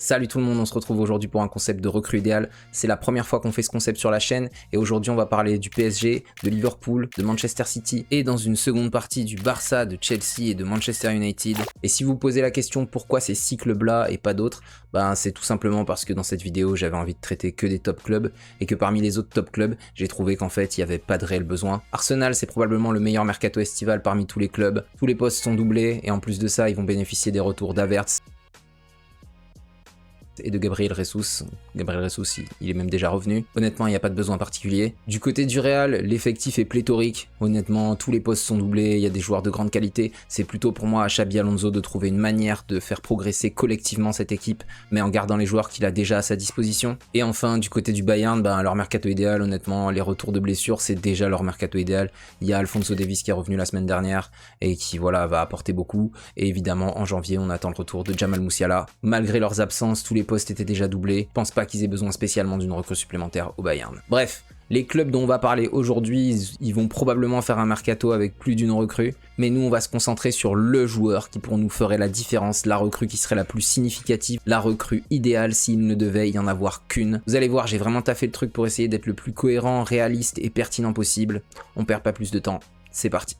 Salut tout le monde, on se retrouve aujourd'hui pour un concept de recrue idéal. C'est la première fois qu'on fait ce concept sur la chaîne et aujourd'hui on va parler du PSG, de Liverpool, de Manchester City et dans une seconde partie du Barça, de Chelsea et de Manchester United. Et si vous posez la question pourquoi ces 6 clubs-là et pas d'autres, c'est tout simplement parce que dans cette vidéo j'avais envie de traiter que des top clubs et que parmi les autres top clubs, j'ai trouvé qu'en fait il n'y avait pas de réel besoin. Arsenal c'est probablement le meilleur mercato estival parmi tous les clubs, tous les postes sont doublés et en plus de ça ils vont bénéficier des retours d'Havertz et de Gabriel Jesus. Gabriel Jesus, il est même déjà revenu. Honnêtement, il n'y a pas de besoin particulier. Du côté du Real, l'effectif est pléthorique. Honnêtement, tous les postes sont doublés, il y a des joueurs de grande qualité. C'est plutôt pour moi à Xabi Alonso de trouver une manière de faire progresser collectivement cette équipe, mais en gardant les joueurs qu'il a déjà à sa disposition. Et enfin, du côté du Bayern, leur mercato idéal, honnêtement, les retours de blessures, c'est déjà leur mercato idéal. Il y a Alphonso Davies qui est revenu la semaine dernière et qui, voilà, va apporter beaucoup. Et évidemment, en janvier, on attend le retour de Jamal Musiala. Malgré leurs absences, tous les postes étaient déjà doublés. Je pense pas qu'ils aient besoin spécialement d'une recrue supplémentaire au Bayern. Bref, les clubs dont on va parler aujourd'hui, ils vont probablement faire un mercato avec plus d'une recrue, mais nous on va se concentrer sur le joueur qui pour nous ferait la différence, la recrue qui serait la plus significative, la recrue idéale s'il ne devait y en avoir qu'une. Vous allez voir, j'ai vraiment taffé le truc pour essayer d'être le plus cohérent, réaliste et pertinent possible. On perd pas plus de temps, c'est parti.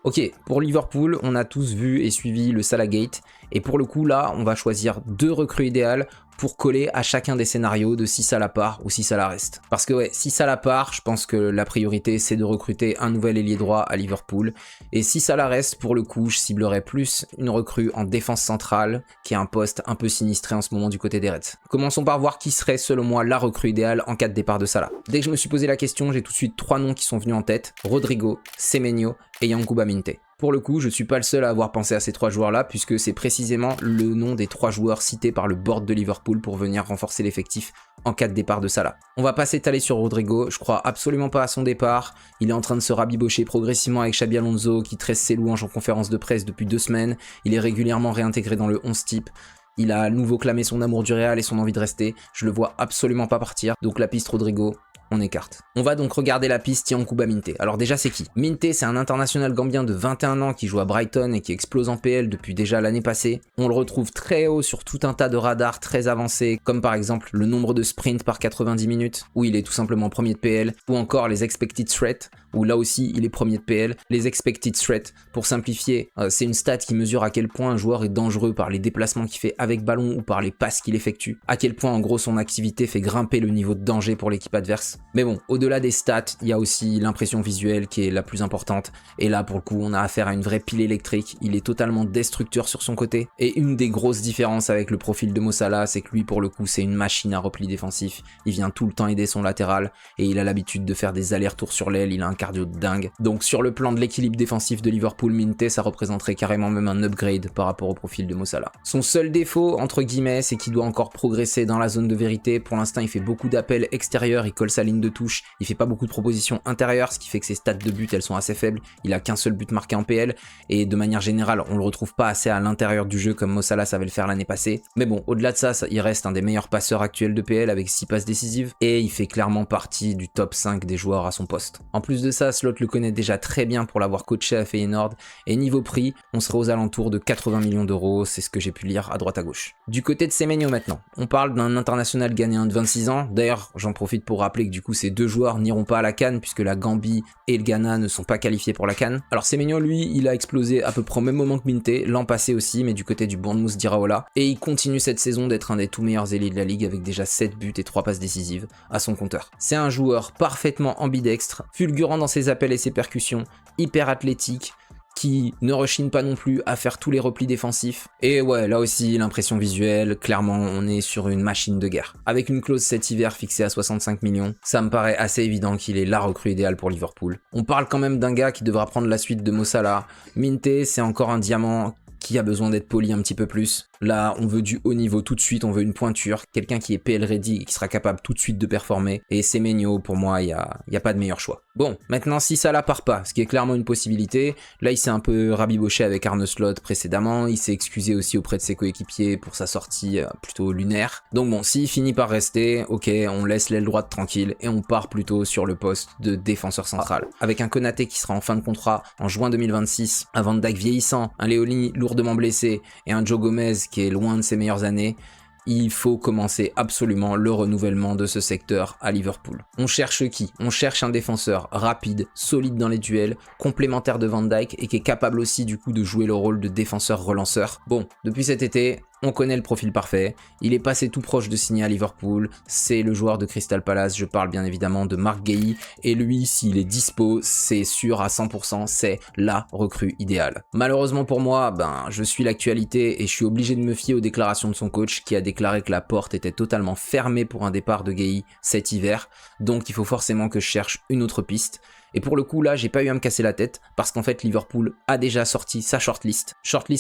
Ok, pour Liverpool, on a tous vu et suivi le Salah Gate, et pour le coup là, on va choisir 2 recrues idéales pour coller à chacun des scénarios de si Salah part ou si Salah reste. Parce que ouais, si Salah part, je pense que la priorité c'est de recruter un nouvel ailier droit à Liverpool, et si Salah reste, pour le coup, je ciblerais plus une recrue en défense centrale, qui est un poste un peu sinistré en ce moment du côté des Reds. Commençons par voir qui serait selon moi la recrue idéale en cas de départ de Salah. Dès que je me suis posé la question, j'ai tout de suite 3 noms qui sont venus en tête: Rodrigo, Semenyo et Yankuba Minte. Pour le coup, je suis pas le seul à avoir pensé à ces 3 joueurs-là, puisque c'est précisément le nom des 3 joueurs cités par le board de Liverpool pour venir renforcer l'effectif en cas de départ de Salah. On va pas s'étaler sur Rodrigo, je crois absolument pas à son départ. Il est en train de se rabibocher progressivement avec Xabi Alonso qui tresse ses louanges en conférence de presse depuis 2 semaines. Il est régulièrement réintégré dans le 11 type. Il a à nouveau clamé son amour du Real et son envie de rester. Je le vois absolument pas partir, donc la piste Rodrigo, on écarte. On va donc regarder la piste Yankuba Minte. Alors déjà c'est qui? Minte, c'est un international gambien de 21 ans qui joue à Brighton et qui explose en PL depuis déjà l'année passée. On le retrouve très haut sur tout un tas de radars très avancés, comme par exemple le nombre de sprints par 90 minutes, où il est tout simplement premier de PL, ou encore les expected threats, où là aussi il est premier de PL. Les expected threats, pour simplifier, c'est une stat qui mesure à quel point un joueur est dangereux par les déplacements qu'il fait avec ballon ou par les passes qu'il effectue, à quel point en gros son activité fait grimper le niveau de danger pour l'équipe adverse. Mais bon, au-delà des stats, il y a aussi l'impression visuelle qui est la plus importante, et là pour le coup on a affaire à une vraie pile électrique. Il est totalement destructeur sur son côté, et une des grosses différences avec le profil de Mo Salah, c'est que lui pour le coup c'est une machine à repli défensif. Il vient tout le temps aider son latéral, et il a l'habitude de faire des allers-retours sur l'aile, il a un cardio de dingue. Donc sur le plan de l'équilibre défensif de Liverpool, Minte ça représenterait carrément même un upgrade par rapport au profil de Mo Salah. Son seul défaut, entre guillemets, c'est qu'il doit encore progresser dans la zone de vérité. Pour l'instant il fait beaucoup d'appels extérieurs, il colle sa ligne de touche, il fait pas beaucoup de propositions intérieures, ce qui fait que ses stats de but elles sont assez faibles. Il a qu'un seul but marqué en PL, et de manière générale on le retrouve pas assez à l'intérieur du jeu comme Mo Salah savait le faire l'année passée. Mais bon, au-delà de ça, il reste un des meilleurs passeurs actuels de PL avec 6 passes décisives, et il fait clairement partie du top 5 des joueurs à son poste. En plus de ça, Slot le connaît déjà très bien pour l'avoir coaché à Feyenoord, et niveau prix, on serait aux alentours de 80 millions d'euros, c'est ce que j'ai pu lire à droite à gauche. Du côté de Semenyo maintenant, on parle d'un international ghanéen de 26 ans, d'ailleurs j'en profite pour rappeler que du coup ces 2 joueurs n'iront pas à la CAN puisque la Gambie et le Ghana ne sont pas qualifiés pour la CAN. Alors Semenyo lui, il a explosé à peu près au même moment que Minte, l'an passé aussi, mais du côté du Bournemouth d'Iraola, et il continue cette saison d'être un des tout meilleurs ailiers de la ligue avec déjà 7 buts et 3 passes décisives à son compteur. C'est un joueur parfaitement ambidextre, fulgurant dans ses appels et ses percussions, hyper athlétique, qui ne rechigne pas non plus à faire tous les replis défensifs. Et ouais, là aussi, l'impression visuelle, clairement, on est sur une machine de guerre. Avec une clause cet hiver fixée à 65 millions, ça me paraît assez évident qu'il est la recrue idéale pour Liverpool. On parle quand même d'un gars qui devra prendre la suite de Mo Salah. Minte, c'est encore un diamant qui a besoin d'être poli un petit peu plus. Là, on veut du haut niveau tout de suite, on veut une pointure, quelqu'un qui est PL ready et qui sera capable tout de suite de performer. Et Semenyo, pour moi, il y a pas de meilleur choix. Bon, maintenant si ça la part pas, ce qui est clairement une possibilité, là il s'est un peu rabiboché avec Arne Slot précédemment, il s'est excusé aussi auprès de ses coéquipiers pour sa sortie plutôt lunaire. Donc bon, s'il finit par rester, ok, on laisse l'aile droite tranquille et on part plutôt sur le poste de défenseur central. Avec un Konaté qui sera en fin de contrat en juin 2026, un Van Dijk vieillissant, un Leoni lourdement blessé et un Joe Gomez qui est loin de ses meilleures années, il faut commencer absolument le renouvellement de ce secteur à Liverpool. On cherche qui? On cherche un défenseur rapide, solide dans les duels, complémentaire de Van Dijk et qui est capable aussi du coup de jouer le rôle de défenseur relanceur. Bon, depuis cet été, on connaît le profil parfait, il est passé tout proche de signer à Liverpool, c'est le joueur de Crystal Palace, je parle bien évidemment de Marc Guéhi, et lui, s'il est dispo, c'est sûr à 100%, c'est la recrue idéale. Malheureusement pour moi, je suis l'actualité et je suis obligé de me fier aux déclarations de son coach qui a déclaré que la porte était totalement fermée pour un départ de Guéhi cet hiver, donc il faut forcément que je cherche une autre piste. Et pour le coup là, j'ai pas eu à me casser la tête parce qu'en fait Liverpool a déjà sorti sa shortlist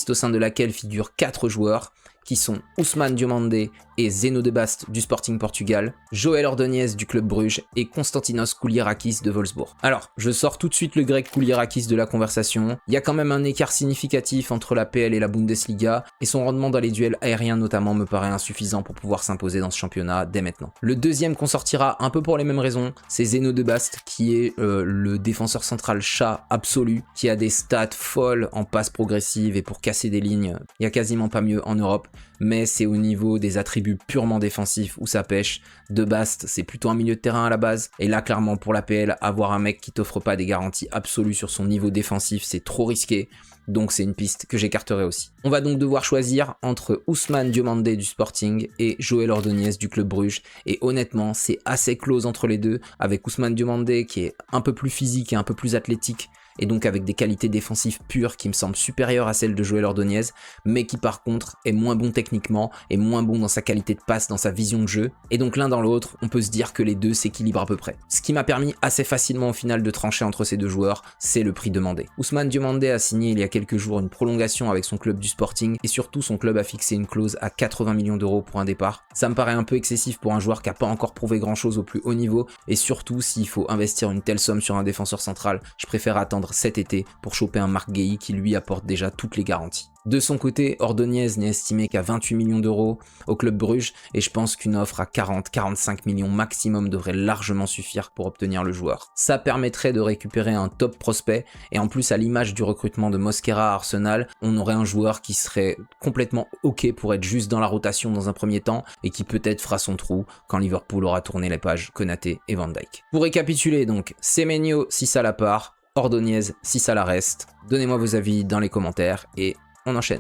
au sein de laquelle figurent 4 joueurs qui sont Ousmane Diomandé et Zeno de Bast du Sporting Portugal, Joël Ordonez du Club Bruges et Konstantinos Kouliarakis de Wolfsburg. Alors, je sors tout de suite le grec Kouliarakis de la conversation, il y a quand même un écart significatif entre la PL et la Bundesliga, et son rendement dans les duels aériens notamment me paraît insuffisant pour pouvoir s'imposer dans ce championnat dès maintenant. Le deuxième qu'on sortira un peu pour les mêmes raisons, c'est Zeno de Bast qui est le défenseur central chat absolu, qui a des stats folles en passe progressive et pour casser des lignes, il n'y a quasiment pas mieux en Europe. Mais c'est au niveau des attributs purement défensifs où ça pêche. De Bast, c'est plutôt un milieu de terrain à la base. Et là, clairement, pour la PL, avoir un mec qui t'offre pas des garanties absolues sur son niveau défensif, c'est trop risqué. Donc c'est une piste que j'écarterai aussi. On va donc devoir choisir entre Ousmane Diomandé du Sporting et Joël Ordonez du Club Bruges. Et honnêtement, c'est assez close entre les deux, avec Ousmane Diomandé qui est un peu plus physique et un peu plus athlétique, et donc avec des qualités défensives pures qui me semblent supérieures à celles de Joël Ordonez, mais qui par contre est moins bon techniquement et moins bon dans sa qualité de passe, dans sa vision de jeu, et donc l'un dans l'autre, on peut se dire que les deux s'équilibrent à peu près. Ce qui m'a permis assez facilement au final de trancher entre ces deux joueurs, c'est le prix demandé. Ousmane Diomandé a signé il y a quelques jours une prolongation avec son club du Sporting, et surtout son club a fixé une clause à 80 millions d'euros pour un départ. Ça me paraît un peu excessif pour un joueur qui n'a pas encore prouvé grand chose au plus haut niveau, et surtout s'il faut investir une telle somme sur un défenseur central, je préfère attendre cet été pour choper un Marc Guéhi qui lui apporte déjà toutes les garanties. De son côté, Ordonez n'est estimé qu'à 28 millions d'euros au Club Bruges et je pense qu'une offre à 40-45 millions maximum devrait largement suffire pour obtenir le joueur. Ça permettrait de récupérer un top prospect et en plus à l'image du recrutement de Mosquera à Arsenal, on aurait un joueur qui serait complètement ok pour être juste dans la rotation dans un premier temps et qui peut-être fera son trou quand Liverpool aura tourné les pages Konaté et Van Dijk. Pour récapituler donc, Semenyo si ça la part, Ordonez si ça la reste. Donnez-moi vos avis dans les commentaires et on enchaîne.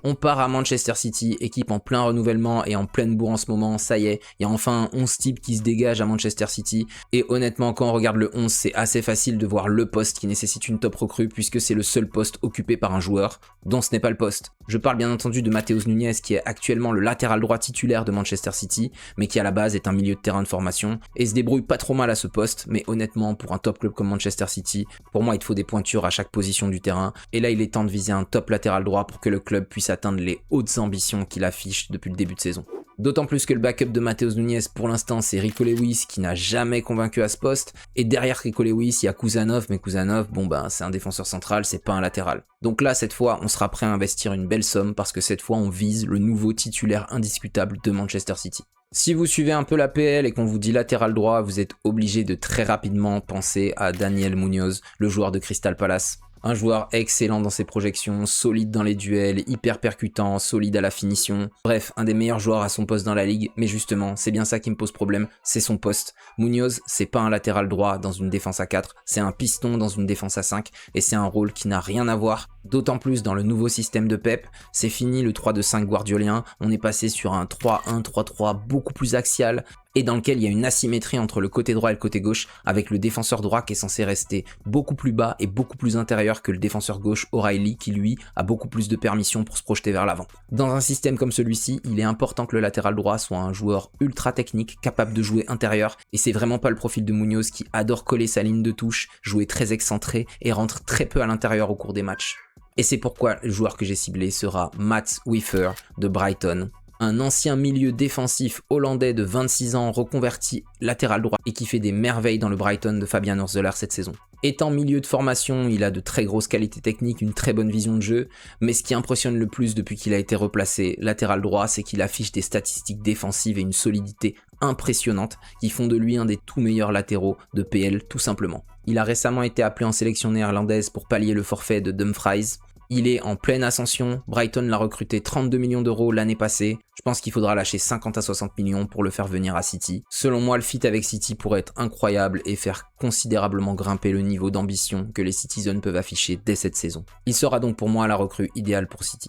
On part à Manchester City, équipe en plein renouvellement et en pleine bourre en ce moment, ça y est, il y a enfin un 11 type qui se dégage à Manchester City et honnêtement quand on regarde le 11 c'est assez facile de voir le poste qui nécessite une top recrue puisque c'est le seul poste occupé par un joueur dont ce n'est pas le poste. Je parle bien entendu de Matheus Nunes qui est actuellement le latéral droit titulaire de Manchester City mais qui à la base est un milieu de terrain de formation et se débrouille pas trop mal à ce poste mais honnêtement pour un top club comme Manchester City, pour moi il te faut des pointures à chaque position du terrain et là il est temps de viser un top latéral droit pour que le club puisse atteindre les hautes ambitions qu'il affiche depuis le début de saison. D'autant plus que le backup de Matheus Nunes pour l'instant c'est Rico Lewis qui n'a jamais convaincu à ce poste et derrière Rico Lewis il y a Kuzanov mais Kuzanov c'est un défenseur central, c'est pas un latéral. Donc là cette fois on sera prêt à investir une belle somme parce que cette fois on vise le nouveau titulaire indiscutable de Manchester City. Si vous suivez un peu la PL et qu'on vous dit latéral droit, vous êtes obligé de très rapidement penser à Daniel Munoz, le joueur de Crystal Palace. Un joueur excellent dans ses projections, solide dans les duels, hyper percutant, solide à la finition. Bref, un des meilleurs joueurs à son poste dans la ligue, mais justement, c'est bien ça qui me pose problème, c'est son poste. Munoz, c'est pas un latéral droit dans une défense à 4, c'est un piston dans une défense à 5, et c'est un rôle qui n'a rien à voir. D'autant plus dans le nouveau système de Pep, c'est fini le 3-2-5 guardiolien, on est passé sur un 3-1-3-3 beaucoup plus axial, et dans lequel il y a une asymétrie entre le côté droit et le côté gauche, avec le défenseur droit qui est censé rester beaucoup plus bas et beaucoup plus intérieur que le défenseur gauche O'Reilly qui lui a beaucoup plus de permission pour se projeter vers l'avant. Dans un système comme celui-ci, il est important que le latéral droit soit un joueur ultra technique, capable de jouer intérieur, et c'est vraiment pas le profil de Munoz qui adore coller sa ligne de touche, jouer très excentré et rentre très peu à l'intérieur au cours des matchs. Et c'est pourquoi le joueur que j'ai ciblé sera Matt Wiffer de Brighton, un ancien milieu défensif hollandais de 26 ans reconverti latéral droit et qui fait des merveilles dans le Brighton de Fabian Hürzeler cette saison. Étant milieu de formation, il a de très grosses qualités techniques, une très bonne vision de jeu, mais ce qui impressionne le plus depuis qu'il a été replacé latéral droit, c'est qu'il affiche des statistiques défensives et une solidité impressionnante qui font de lui un des tout meilleurs latéraux de PL tout simplement. Il a récemment été appelé en sélection néerlandaise pour pallier le forfait de Dumfries. Il est en pleine ascension, Brighton l'a recruté 32 millions d'euros l'année passée, je pense qu'il faudra lâcher 50 à 60 millions pour le faire venir à City. Selon moi, le fit avec City pourrait être incroyable et faire considérablement grimper le niveau d'ambition que les Citizens peuvent afficher dès cette saison. Il sera donc pour moi la recrue idéale pour City.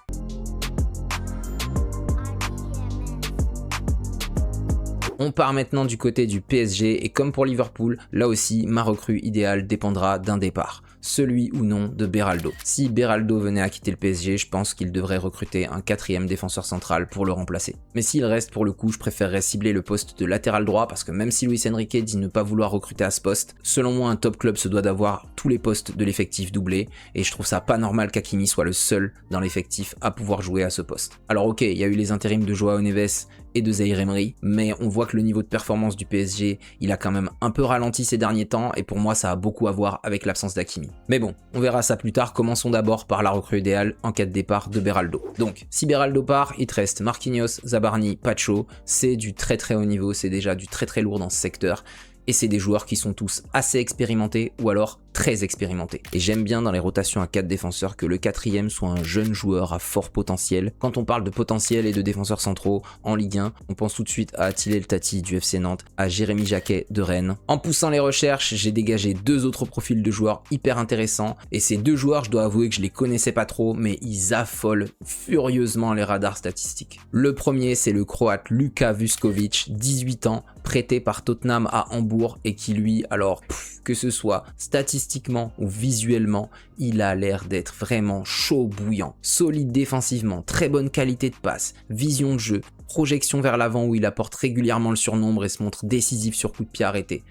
On part maintenant du côté du PSG et comme pour Liverpool, là aussi ma recrue idéale dépendra d'un départ, celui ou non de Beraldo. Si Beraldo venait à quitter le PSG, je pense qu'il devrait recruter un 4e défenseur central pour le remplacer. Mais s'il reste, pour le coup, je préférerais cibler le poste de latéral droit parce que même si Luis Enrique dit ne pas vouloir recruter à ce poste, selon moi un top club se doit d'avoir tous les postes de l'effectif doublés et je trouve ça pas normal qu'Hakimi soit le seul dans l'effectif à pouvoir jouer à ce poste. Alors ok, il y a eu les intérims de Joao Neves et de Zaïre Emery, mais on voit que le niveau de performance du PSG, il a quand même un peu ralenti ces derniers temps, et pour moi ça a beaucoup à voir avec l'absence d'Hakimi. Mais bon, on verra ça plus tard, commençons d'abord par la recrue idéale en cas de départ de Beraldo. Donc, si Beraldo part, il te reste Marquinhos, Zabarni, Pacho, c'est du très très haut niveau, c'est déjà du très très lourd dans ce secteur, et c'est des joueurs qui sont tous assez expérimentés ou alors très expérimenté. Et j'aime bien dans les rotations à 4 défenseurs que le 4e soit un jeune joueur à fort potentiel. Quand on parle de potentiel et de défenseurs centraux en Ligue 1, on pense tout de suite à Attila El Tati du FC Nantes, à Jérémy Jacquet de Rennes. En poussant les recherches, j'ai dégagé 2 autres profils de joueurs hyper intéressants. Et ces 2 joueurs, je dois avouer que je les connaissais pas trop, mais ils affolent furieusement les radars statistiques. Le premier, c'est le Croate Luka Vuskovic, 18 ans, prêté par Tottenham à Hambourg et qui lui, alors, que ce soit statistiquement ou visuellement, il a l'air d'être vraiment chaud bouillant, solide défensivement, très bonne qualité de passe, vision de jeu, projection vers l'avant où il apporte régulièrement le surnombre et se montre décisif sur coup de pied arrêté.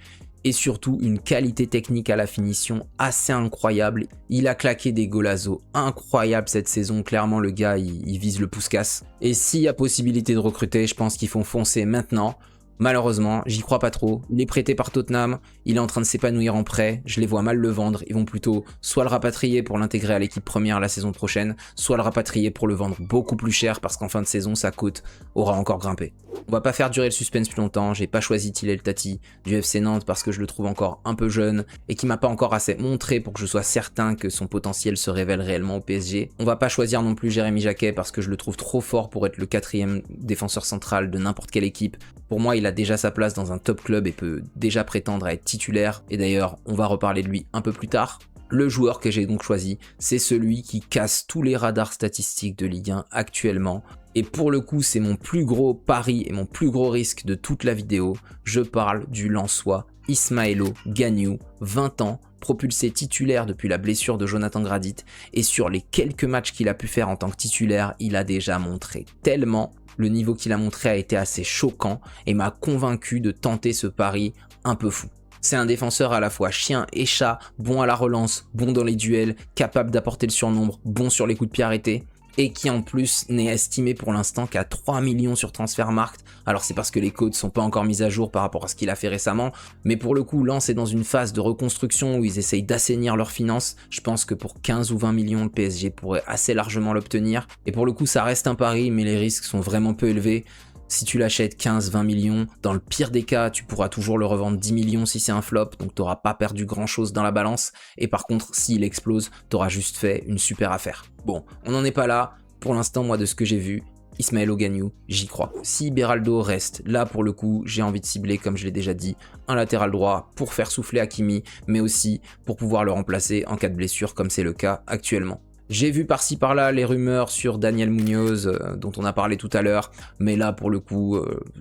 Et surtout une qualité technique à la finition assez incroyable. Il a claqué des golazos incroyables cette saison, clairement le gars il vise le pouce-casse. Et s'il y a possibilité de recruter, je pense qu'il faut foncer maintenant. Malheureusement, j'y crois pas trop. Il est prêté par Tottenham, il est en train de s'épanouir en prêt, je les vois mal le vendre. Ils vont plutôt soit le rapatrier pour l'intégrer à l'équipe première la saison prochaine, soit le rapatrier pour le vendre beaucoup plus cher parce qu'en fin de saison, sa cote aura encore grimpé. On va pas faire durer le suspense plus longtemps, j'ai pas choisi Attila El Tati du FC Nantes parce que je le trouve encore un peu jeune et qui m'a pas encore assez montré pour que je sois certain que son potentiel se révèle réellement au PSG. On va pas choisir non plus Jérémy Jacquet parce que je le trouve trop fort pour être le 4e défenseur central de n'importe quelle équipe. Pour moi, il a déjà sa place dans un top club et peut déjà prétendre à être titulaire. Et d'ailleurs, on va reparler de lui un peu plus tard. Le joueur que j'ai donc choisi, c'est celui qui casse tous les radars statistiques de Ligue 1 actuellement. Et pour le coup, c'est mon plus gros pari et mon plus gros risque de toute la vidéo. Je parle du Lensois Ismaëlo Gagnou, 20 ans, propulsé titulaire depuis la blessure de Jonathan Gradit. Et sur les quelques matchs qu'il a pu faire en tant que titulaire, il a déjà montré tellement. Le niveau qu'il a montré a été assez choquant et m'a convaincu de tenter ce pari un peu fou. C'est un défenseur à la fois chien et chat, bon à la relance, bon dans les duels, capable d'apporter le surnombre, bon sur les coups de pied arrêtés, et qui en plus n'est estimé pour l'instant qu'à 3 millions sur Transfermarkt. Alors c'est parce que les codes sont pas encore mises à jour par rapport à ce qu'il a fait récemment, mais pour le coup Lens est dans une phase de reconstruction où ils essayent d'assainir leurs finances. Je pense que pour 15 ou 20 millions le PSG pourrait assez largement l'obtenir, et pour le coup ça reste un pari mais les risques sont vraiment peu élevés. Si tu l'achètes 15-20 millions, dans le pire des cas, tu pourras toujours le revendre 10 millions si c'est un flop, donc tu n'auras pas perdu grand chose dans la balance. Et par contre, s'il explose, tu auras juste fait une super affaire. Bon, on n'en est pas là. Pour l'instant, moi, de ce que j'ai vu, Ismaëlo Gagnou, j'y crois. Si Beraldo reste, là pour le coup, j'ai envie de cibler, comme je l'ai déjà dit, un latéral droit pour faire souffler Hakimi, mais aussi pour pouvoir le remplacer en cas de blessure, comme c'est le cas actuellement. J'ai vu par-ci par-là les rumeurs sur Daniel Munoz, dont on a parlé tout à l'heure, mais là pour le coup,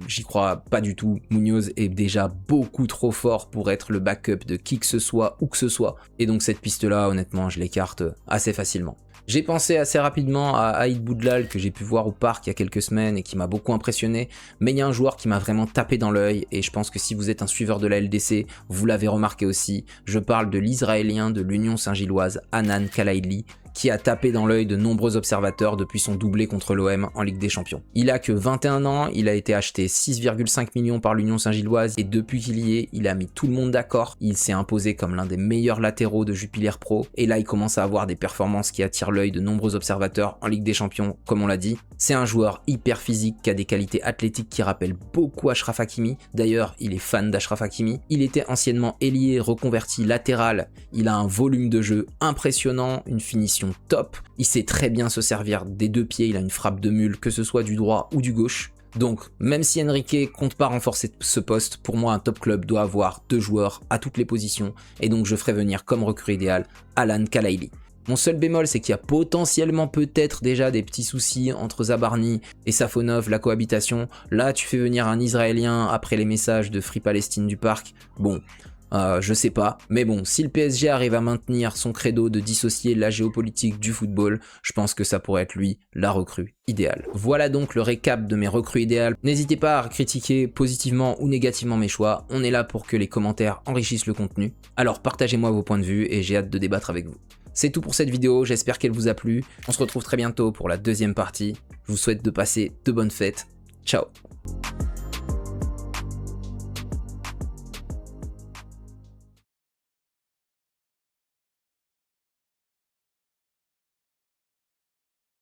j'y crois pas du tout. Munoz est déjà beaucoup trop fort pour être le backup de qui que ce soit, où que ce soit, et donc cette piste-là, honnêtement, je l'écarte assez facilement. J'ai pensé assez rapidement à Aïd Boudlal que j'ai pu voir au parc il y a quelques semaines et qui m'a beaucoup impressionné, mais il y a un joueur qui m'a vraiment tapé dans l'œil et je pense que si vous êtes un suiveur de la LDC, vous l'avez remarqué aussi. Je parle de l'Israélien de l'Union Saint-Gilloise, Hanan Kalaili, qui a tapé dans l'œil de nombreux observateurs depuis son doublé contre l'OM en Ligue des Champions. Il a que 21 ans, il a été acheté 6,5 millions par l'Union Saint-Gilloise et depuis qu'il y est, il a mis tout le monde d'accord. Il s'est imposé comme l'un des meilleurs latéraux de Jupiler Pro et là il commence à avoir des performances qui attirent l'œil de nombreux observateurs en Ligue des Champions, comme on l'a dit. C'est un joueur hyper physique qui a des qualités athlétiques qui rappellent beaucoup Achraf Hakimi. D'ailleurs, il est fan d'Achraf Hakimi. Il était anciennement ailier, reconverti latéral. Il a un volume de jeu impressionnant, une finition top. Il sait très bien se servir des deux pieds, il a une frappe de mule, que ce soit du droit ou du gauche. Donc, même si Enrique compte pas renforcer ce poste, pour moi un top club doit avoir 2 joueurs à toutes les positions, et donc je ferai venir comme recrue idéale Hanan Kalaili. Mon seul bémol, c'est qu'il y a potentiellement peut-être déjà des petits soucis entre Zabarni et Safonov, la cohabitation. Là, tu fais venir un Israélien après les messages de Free Palestine du parc. Bon, je sais pas, mais bon, si le PSG arrive à maintenir son credo de dissocier la géopolitique du football, je pense que ça pourrait être lui, la recrue idéale. Voilà donc le récap de mes recrues idéales. N'hésitez pas à critiquer positivement ou négativement mes choix, on est là pour que les commentaires enrichissent le contenu. Alors partagez-moi vos points de vue et j'ai hâte de débattre avec vous. C'est tout pour cette vidéo, j'espère qu'elle vous a plu. On se retrouve très bientôt pour la deuxième partie. Je vous souhaite de passer de bonnes fêtes. Ciao.